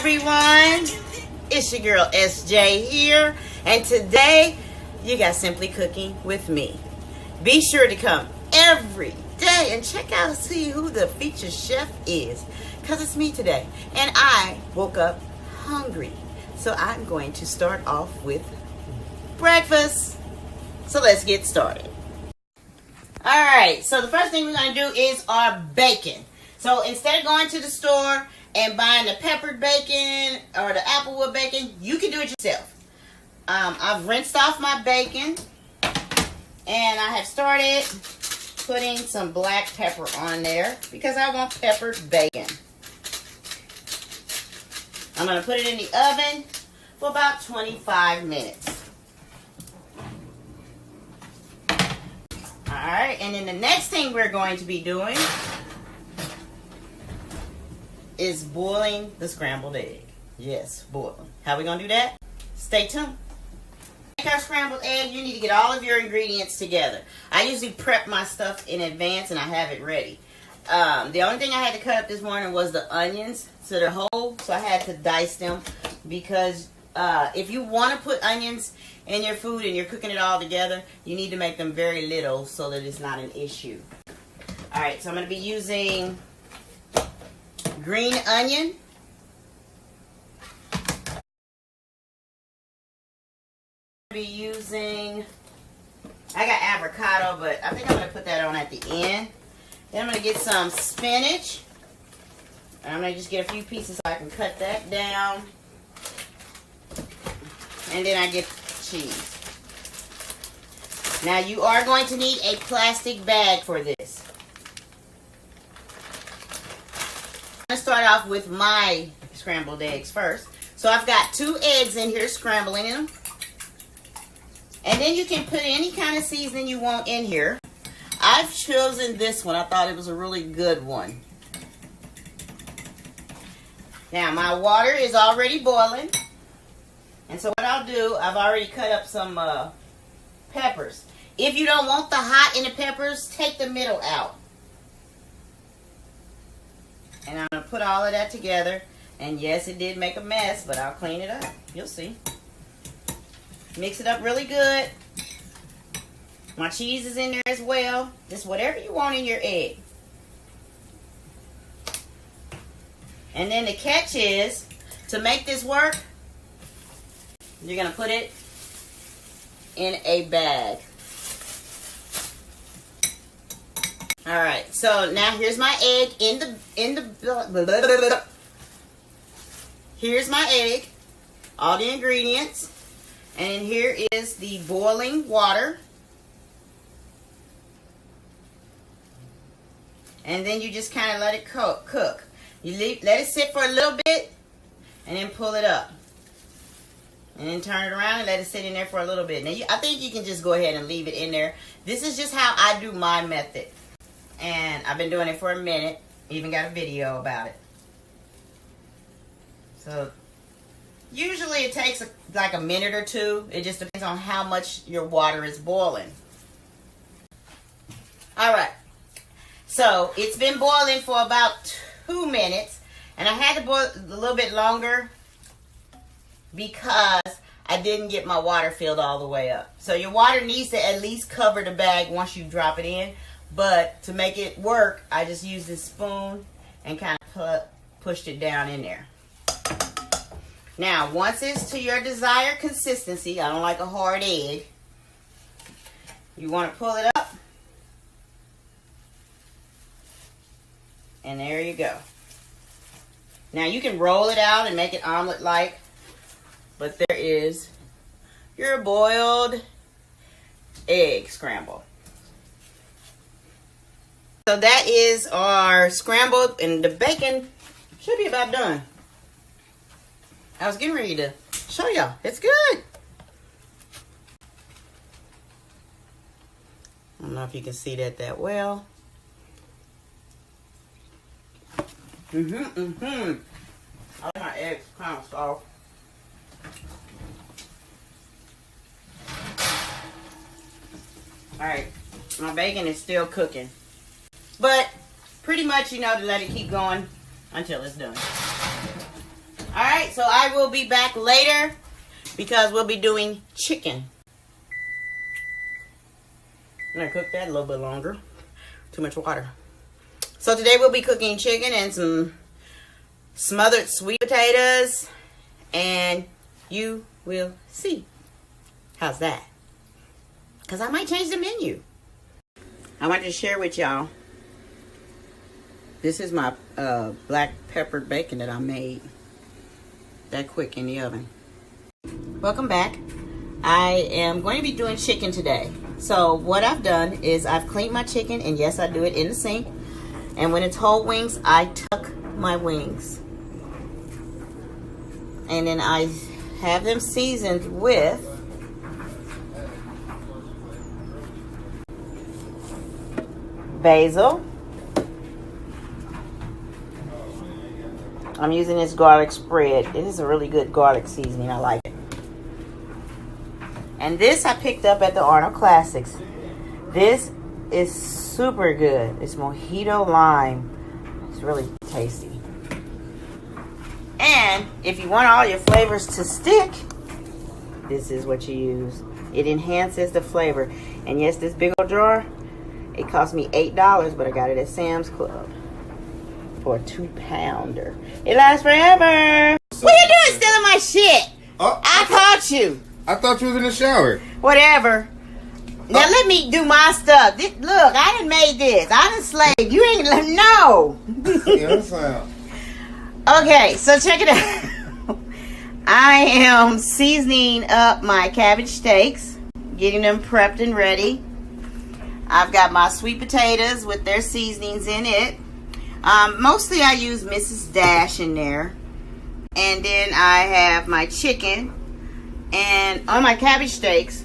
everyone, it's your girl SJ here, and today you got Simply Cooking with me. Be sure to come every day and check out and see who the featured chef is, because it's me today, and I woke up hungry, so I'm going to start off with breakfast. So let's get started. Alright, so the first thing we're going to do is our bacon. So instead of going to the store and buying the peppered bacon or the applewood bacon, you can do it yourself. I've rinsed off my bacon, and I have started putting some black pepper on there because I want peppered bacon. I'm going to put it in the oven for about 25 minutes. Alright, and then the next thing we're going to be doing is boiling the scrambled egg. Yes, boiling. How are we going to do that? Stay tuned. To make our scrambled egg, you need to get all of your ingredients together. I usually prep my stuff in advance and I have it ready. The only thing I had to cut up this morning was the onions, so they're whole, so I had to dice them because if you want to put onions in your food and you're cooking it all together, you need to make them very little so that it's not an issue. Alright, so I'm going to be using green onion, I got avocado, but I think I'm going to put that on at the end. Then I'm going to get some spinach, and I'm going to just get a few pieces so I can cut that down. And then I get cheese. Now you are going to need a plastic bag for this. I'm going to start off with my scrambled eggs first. So I've got 2 eggs in here scrambling them. And then you can put any kind of seasoning you want in here. I've chosen this one. I thought it was a really good one. Now my water is already boiling. And so what I'll do, I've already cut up some peppers. If you don't want the hot in the peppers, take the middle out. And I'm going to put all of that together. And yes, it did make a mess, but I'll clean it up. You'll see. Mix it up really good. My cheese is in there as well. Just whatever you want in your egg. And then the catch is, to make this work, you're going to put it in a bag. Alright, so now here's my egg here's my egg, all the ingredients, and then here is the boiling water. And then you just kind of let it cook. You let it sit for a little bit, and then pull it up. And then turn it around and let it sit in there for a little bit. Now, I think you can just go ahead and leave it in there. This is just how I do my method. And I've been doing it for a minute. Even got a video about it. So, usually it takes like a minute or two. It just depends on how much your water is boiling. Alright. So, it's been boiling for about 2 minutes. And I had to boil a little bit longer because I didn't get my water filled all the way up. So your water needs to at least cover the bag once you drop it in. But to make it work, I just used this spoon and kind of pushed it down in there. Now, once it's to your desired consistency, I don't like a hard egg, you want to pull it up. And there you go. Now you can roll it out and make it omelet-like. But there is your boiled egg scramble. So that is our scrambled, and the bacon should be about done. I was getting ready to show y'all. It's good. I don't know if you can see that well. I like my eggs kind of soft. Alright, my bacon is still cooking. But pretty much, you know, to let it keep going until it's done. Alright, so I will be back later because we'll be doing chicken. I'm going to cook that a little bit longer. Too much water. So today we'll be cooking chicken and some smothered sweet potatoes. And you will see. How's that? Because I might change the menu. I wanted to share with y'all. This is my black peppered bacon that I made that quick in the oven. Welcome back. I am going to be doing chicken today. So what I've done is I've cleaned my chicken, and yes, I do it in the sink. And when it's whole wings, I tuck my wings. And then I have them seasoned with basil. I'm using this garlic spread. It is a really good garlic seasoning. I like it. And this I picked up at the Arnold Classics. This is super good. It's mojito lime. It's really tasty. And if you want all your flavors to stick, this is what you use. It enhances the flavor. And yes, this big old jar, it cost me $8, but I got it at Sam's Club for a 2-pounder. It lasts forever. What are you doing stealing my shit? I caught you. I thought you was in the shower. Whatever. Now let me do my stuff. Look, I done made this. I done slaved. You ain't let no. Yeah, that's fine. Okay, so check it out. I am seasoning up my cabbage steaks, getting them prepped and ready. I've got my sweet potatoes with their seasonings in it. Mostly I use Mrs. Dash in there. And then I have my chicken. And on my cabbage steaks,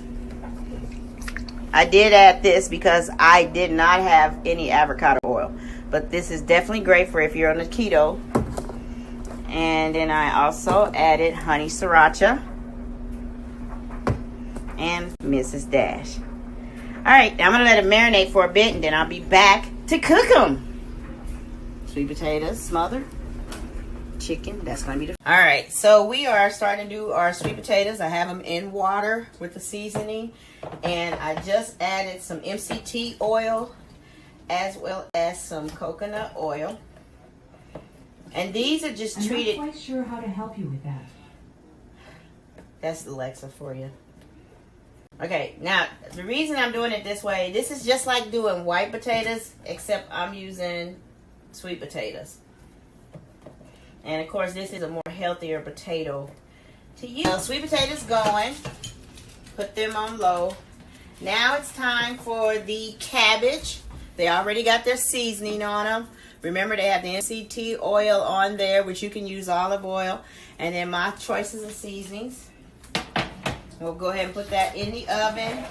I did add this because I did not have any avocado oil. But this is definitely great for if you're on the keto. And then I also added honey sriracha and Mrs. Dash. Alright, I'm going to let it marinate for a bit, and then I'll be back to cook them. Sweet potatoes smothered. Chicken, that's going to be the... Alright, so we are starting to do our sweet potatoes. I have them in water with the seasoning. And I just added some MCT oil as well as some coconut oil. And these are just treated... I'm not quite sure how to help you with that. That's Alexa for you. Okay, now, the reason I'm doing it this way, this is just like doing white potatoes, except I'm using sweet potatoes. And, of course, this is a more healthier potato to use. Sweet potatoes going. Put them on low. Now it's time for the cabbage. They already got their seasoning on them. Remember, they have the MCT oil on there, which you can use olive oil. And then my choices of seasonings. We'll go ahead and put that in the oven.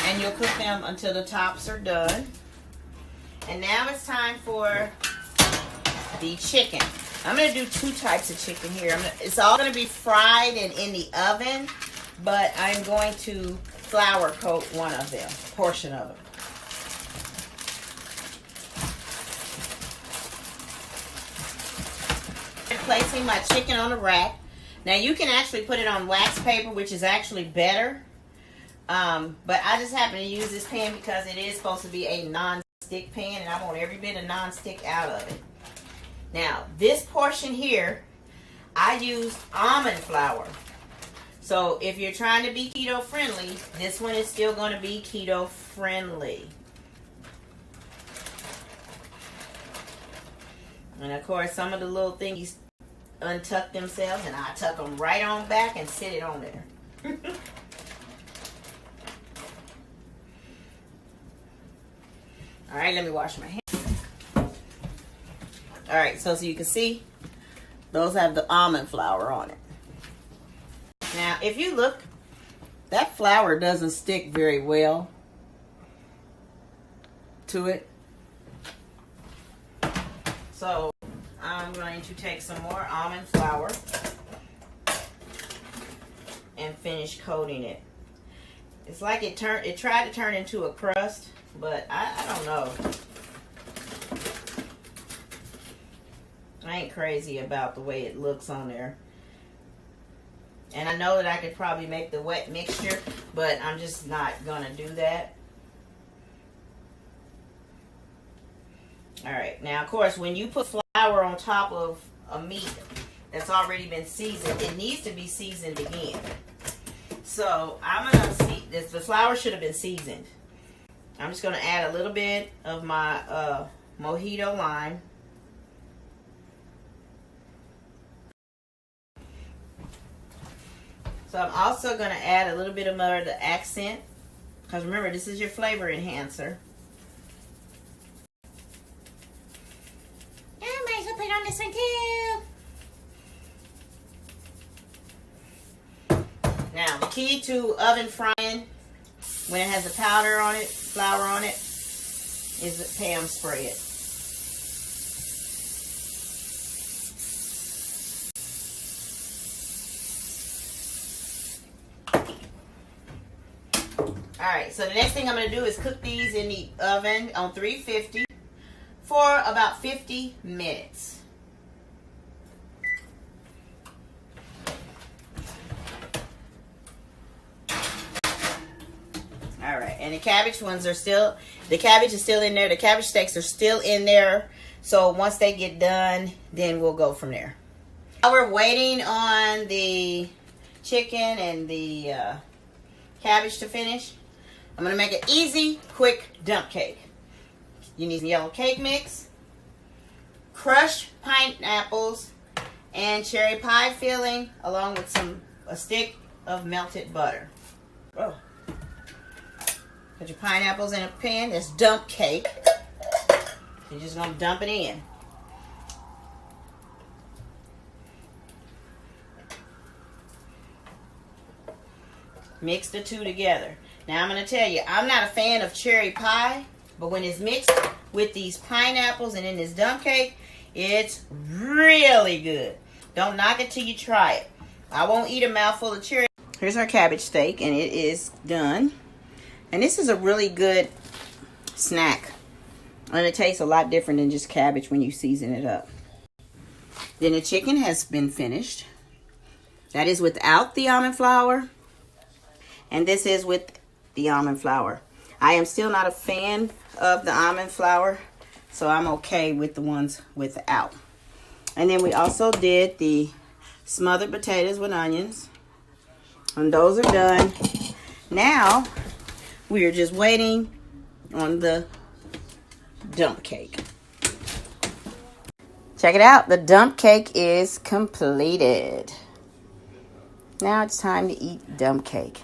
And you'll cook them until the tops are done. And now it's time for the chicken. I'm going to do 2 types of chicken here. It's all going to be fried and in the oven. But I'm going to flour coat one of them, portion of them. Placing my chicken on the rack. Now you can actually put it on wax paper, which is actually better. But I just happen to use this pan because it is supposed to be a non-stick pan, and I want every bit of non-stick out of it. Now this portion here, I used almond flour. So if you're trying to be keto friendly, this one is still going to be keto friendly. And of course, some of the little things untuck themselves, and I tuck them right on back and sit it on there. All right, let me wash my hands. All right, so you can see, those have the almond flour on it. Now, if you look, that flour doesn't stick very well to it. So I'm going to take some more almond flour and finish coating it. It's like it tried to turn into a crust, but I don't know. I ain't crazy about the way it looks on there. And I know that I could probably make the wet mixture, but I'm just not gonna do that. Alright, now of course when you put flour on top of a meat that's already been seasoned, it needs to be seasoned again. So I'm gonna see this. The flour should have been seasoned. I'm just gonna add a little bit of my mojito lime. So I'm also going to add a little bit of the accent, because remember, this is your flavor enhancer. I might as well put on this one too. Now, the key to oven frying, when it has a powder on it, flour on it, is the Pam spray it. Alright, so the next thing I'm going to do is cook these in the oven on 350 for about 50 minutes. Alright, and the cabbage ones are still, the cabbage is still in there. The cabbage steaks are still in there. So once they get done, then we'll go from there. While we're waiting on the chicken and the cabbage to finish, I'm going to make an easy, quick dump cake. You need some yellow cake mix, crushed pineapples, and cherry pie filling, along with a stick of melted butter. Oh. Put your pineapples in a pan. That's dump cake. You're just going to dump it in. Mix the two together. Now I'm going to tell you, I'm not a fan of cherry pie, but when it's mixed with these pineapples and in this dump cake, it's really good. Don't knock it till you try it. I won't eat a mouthful of cherry. Here's our cabbage steak, and it is done. And this is a really good snack. And it tastes a lot different than just cabbage when you season it up. Then the chicken has been finished. That is without the almond flour. And this is with the almond flour. I am still not a fan of the almond flour, so I'm okay with the ones without. And then we also did the smothered potatoes with onions. And those are done. Now, we are just waiting on the dump cake. Check it out. The dump cake is completed. Now it's time to eat dump cake.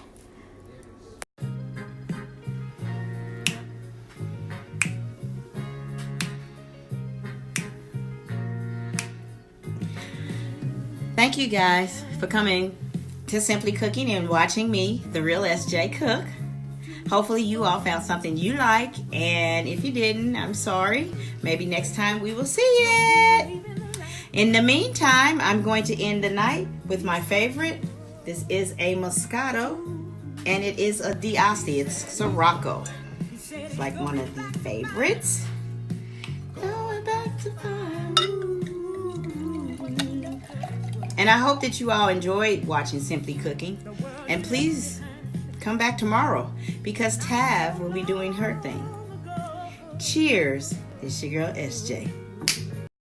Thank you guys for coming to Simply Cooking and watching me, The Real SJ, cook. Hopefully you all found something you like, and if you didn't, I'm sorry. Maybe next time we will see it. In the meantime, I'm going to end the night with my favorite. This is a Moscato, and it is a D'Asti. It's Sirocco. It's like one of the favorites. Going back to and I hope that you all enjoyed watching Simply Cooking. And please come back tomorrow, because Tav will be doing her thing. Cheers. It's your girl SJ.